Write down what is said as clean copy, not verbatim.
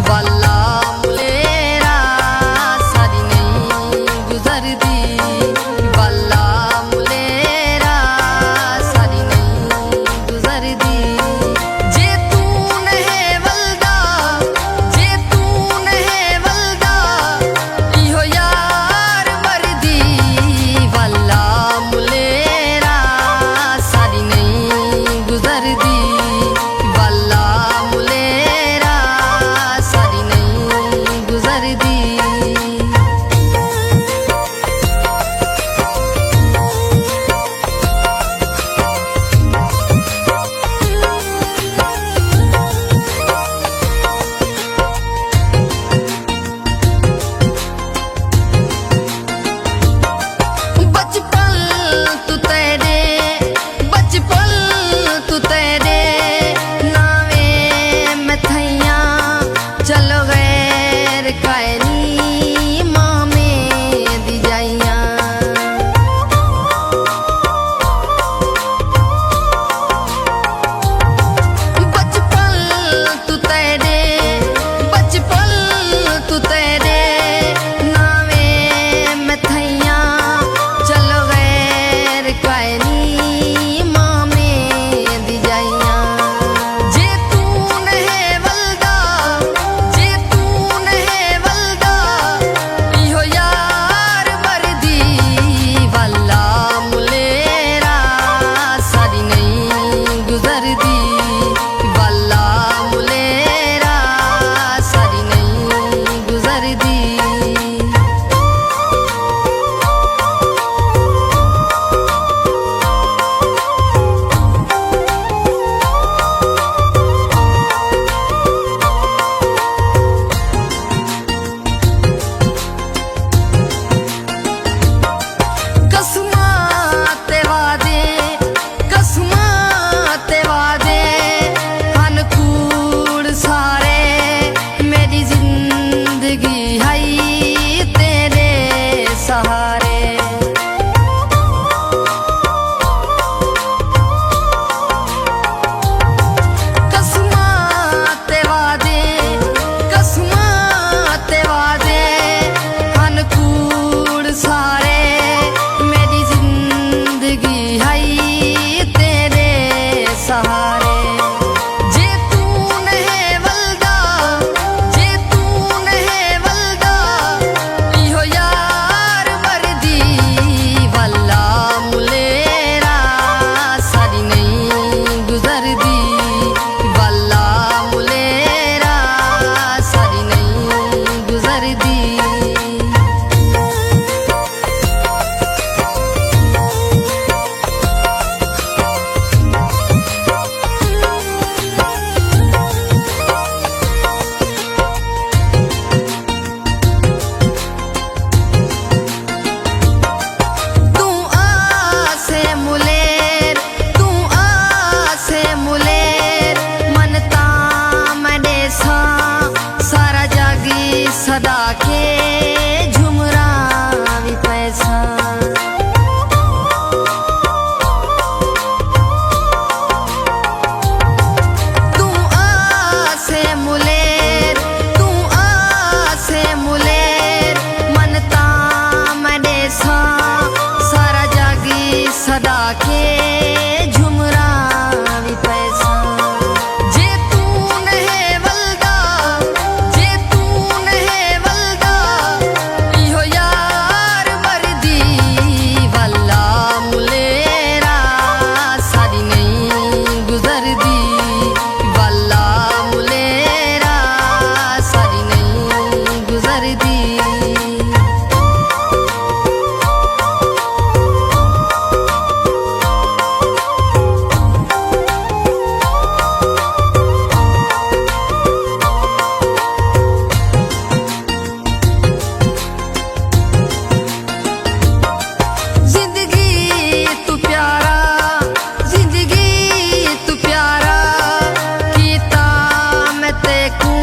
वाला मुलेरा सारी नहीं गुजरदी, वाला मुलेरा सारी नहीं गुजरदी। जे तू नहीं वलदा, जे तू नहीं वलदा, इहो यार मरदी, वाला मुलेरा सारी नहीं गुजरदी, वाला मुलेरा सारी नहीं गुजरदी। चलो गैर कायनी मामे दी जाइया, बचपन तू तेरे, बचपन तू तेरे नावे में थैया। चलो गैर कायनी मामे दी जाइया। जे तू नहीं वलदा, जे तू नहीं वलदा, इहो यार मरदी, वाला मुलेरा सारी नहीं गुजरदी, वाला मुलेरा सारी नहीं गुजरदी। कसमाते वादे, कसमाते वादे, अनकूड़ सारे, मेरी जिंदगी है तेरे सहारे। कसमाते वादे, कसमाते वादे, अनकूड़ सारे, मेरी जिंदगी है तेरे सहारे। जे तू नहीं वलदा, जे तू नहीं वलदा, इहो यार मरदी, वाला मुलेरा सारी नहीं गुजरदी, वाला मुलेरा सारी नहीं गुजरदी। तू आसे मुलेर, तू आसे मुलेर, मनता मडे सा सारा जागी सदा के झुमरा भी पैसा। तू आसे मुलेर, तू आसे मुलेर, मनता मडे सा सारा जागी सदा के झुमरा भी पैसा। जे तू नहीं वलदा, जे तू नहीं वलदा, इहो यार मरदी, वाला मुलेरा सारी नहीं गुजरदी, वाला मुलेरा सारी नहीं गुजरदी। जिंदगी तू प्यारा, कीता मैं तेकू